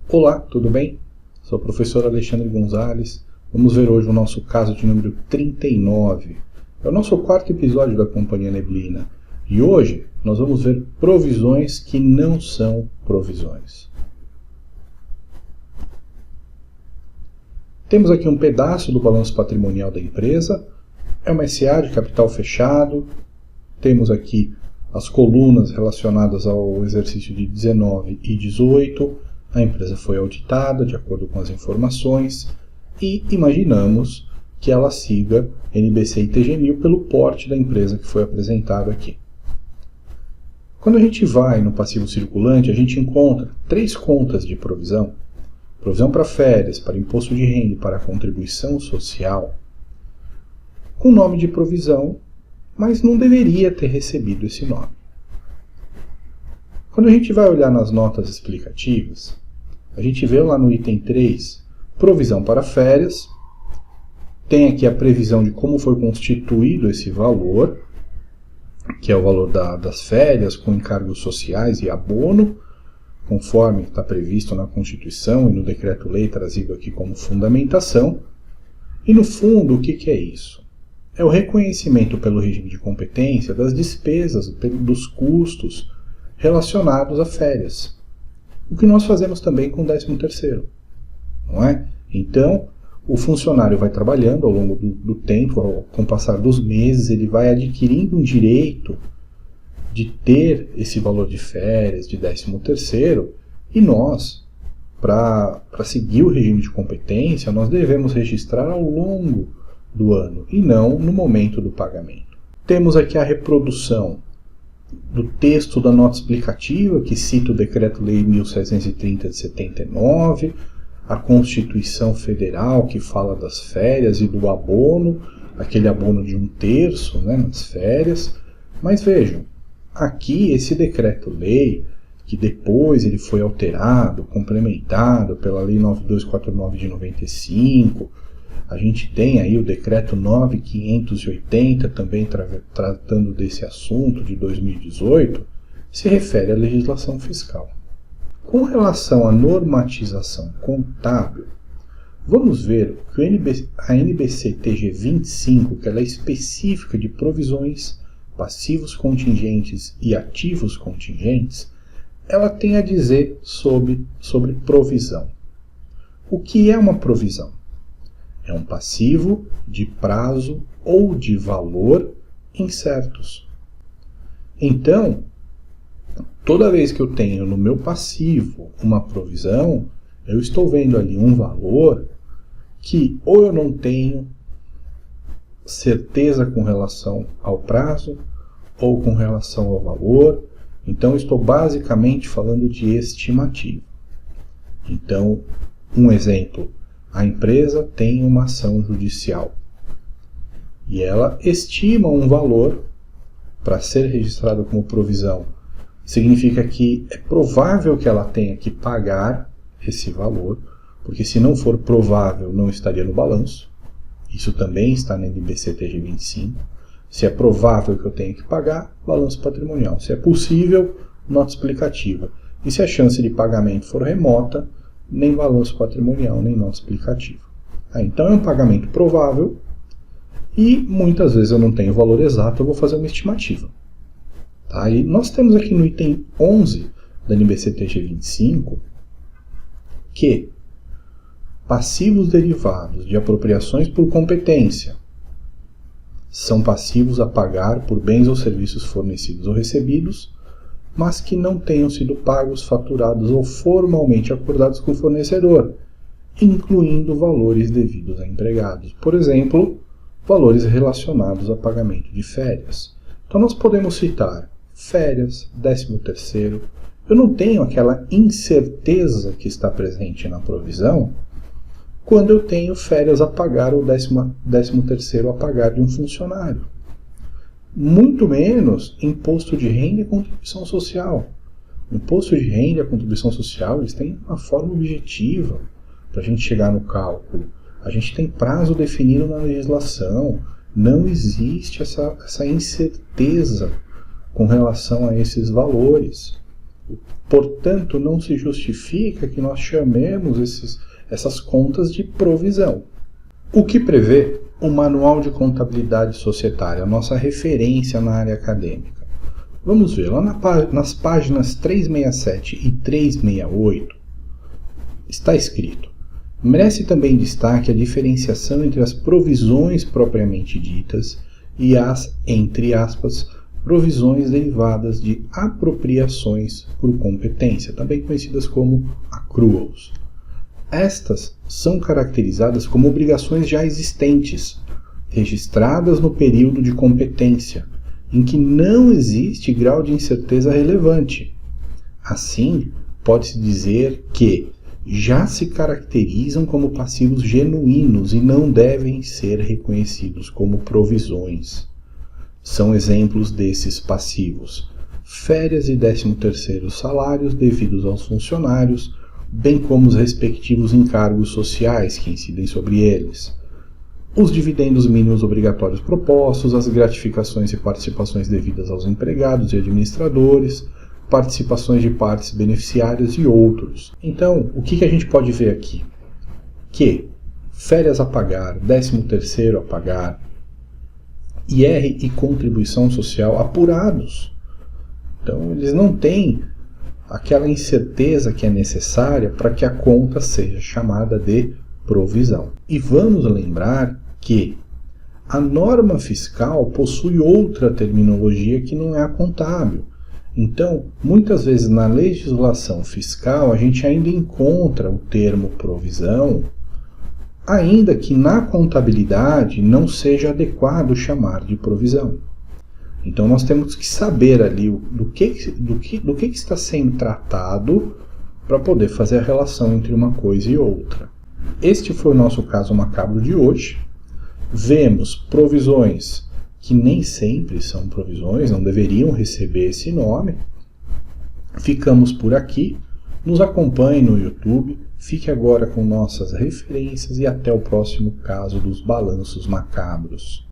Olá, tudo bem? Sou o professor Alexandre Gonzalez. Vamos ver hoje o nosso caso de número 39. É o nosso quarto episódio da Companhia Neblina. E hoje nós vamos ver provisões que não são provisões. Temos aqui um pedaço do balanço patrimonial da empresa. É uma SA de capital fechado. Temos aqui as colunas relacionadas ao exercício de 19 e 18. A empresa foi auditada de acordo com as informações e imaginamos que ela siga NBC e TG1000 pelo porte da empresa que foi apresentado aqui. Quando a gente vai no passivo circulante, a gente encontra 3 contas de provisão. Provisão para férias, para imposto de renda e para contribuição social, com nome de provisão, mas não deveria ter recebido esse nome. Quando a gente vai olhar nas notas explicativas, a gente vê lá no item 3, provisão para férias, tem aqui a previsão de como foi constituído esse valor, que é o valor das férias com encargos sociais e abono, conforme está previsto na Constituição e no Decreto-Lei trazido aqui como fundamentação. E no fundo, o que é isso? É o reconhecimento pelo regime de competência das despesas, dos custos relacionados a férias. O que nós fazemos também com o 13º, não é? Então, o funcionário vai trabalhando ao longo do tempo, com o passar dos meses, ele vai adquirindo um direito de ter esse valor de férias, de 13º, e nós, para seguir o regime de competência, nós devemos registrar ao longo do ano, e não no momento do pagamento. Temos aqui a reprodução do texto da nota explicativa, que cita o Decreto-Lei 1730 de 79, a Constituição Federal, que fala das férias e do abono, aquele abono de 1/3, né, nas férias. Mas vejam, aqui esse Decreto-Lei, que depois ele foi alterado, complementado pela Lei 9249 de 95, a gente tem aí o Decreto 9580, também tratando desse assunto, de 2018, se refere à legislação fiscal. Com relação à normatização contábil, vamos ver que a NBC TG 25, que ela é específica de provisões, passivos contingentes e ativos contingentes, ela tem a dizer sobre provisão. O que é uma provisão? É um passivo de prazo ou de valor incertos. Então, toda vez que eu tenho no meu passivo uma provisão, eu estou vendo ali um valor que ou eu não tenho certeza com relação ao prazo ou com relação ao valor. Então, eu estou basicamente falando de estimativa. Então, um exemplo. A empresa tem uma ação judicial e ela estima um valor para ser registrado como provisão. Significa que é provável que ela tenha que pagar esse valor, porque se não for provável, não estaria no balanço. Isso também está na NBC TG 25. Se é provável que eu tenha que pagar, balanço patrimonial. Se é possível, nota explicativa. E se a chance de pagamento for remota, nem balanço patrimonial, nem nota explicativa. Então é um pagamento provável e muitas vezes eu não tenho o valor exato, eu vou fazer uma estimativa. Tá? E nós temos aqui no item 11 da NBC TG 25 que passivos derivados de apropriações por competência são passivos a pagar por bens ou serviços fornecidos ou recebidos, mas que não tenham sido pagos, faturados ou formalmente acordados com o fornecedor, incluindo valores devidos a empregados. Por exemplo, valores relacionados a pagamento de férias. Então nós podemos citar férias, 13º. Eu não tenho aquela incerteza que está presente na provisão quando eu tenho férias a pagar ou 13º a pagar de um funcionário. Muito menos imposto de renda e contribuição social. O imposto de renda e a contribuição social, eles têm uma forma objetiva para a gente chegar no cálculo. A gente tem prazo definido na legislação. Não existe essa incerteza com relação a esses valores. Portanto, não se justifica que nós chamemos essas contas de provisão. O que prevê o Manual de Contabilidade Societária, a nossa referência na área acadêmica? Vamos ver, lá nas páginas 367 e 368, está escrito: merece também destaque a diferenciação entre as provisões propriamente ditas e as, entre aspas, provisões derivadas de apropriações por competência, também conhecidas como accruals. Estas são caracterizadas como obrigações já existentes, registradas no período de competência, em que não existe grau de incerteza relevante. Assim, pode-se dizer que já se caracterizam como passivos genuínos e não devem ser reconhecidos como provisões. São exemplos desses passivos: férias e 13º salários devidos aos funcionários, bem como os respectivos encargos sociais que incidem sobre eles, os dividendos mínimos obrigatórios propostos, as gratificações e participações devidas aos empregados e administradores, participações de partes beneficiárias e outros. Então, o que a gente pode ver aqui? Que férias a pagar, 13º a pagar, IR e contribuição social apurados. Então, eles não têm aquela incerteza que é necessária para que a conta seja chamada de provisão. E vamos lembrar que a norma fiscal possui outra terminologia que não é a contábil. Então, muitas vezes na legislação fiscal a gente ainda encontra o termo provisão, ainda que na contabilidade não seja adequado chamar de provisão. Então nós temos que saber ali do que está sendo tratado para poder fazer a relação entre uma coisa e outra. Este foi o nosso caso macabro de hoje. Vemos provisões que nem sempre são provisões, não deveriam receber esse nome. Ficamos por aqui. Nos acompanhe no YouTube. Fique agora com nossas referências e até o próximo caso dos balanços macabros.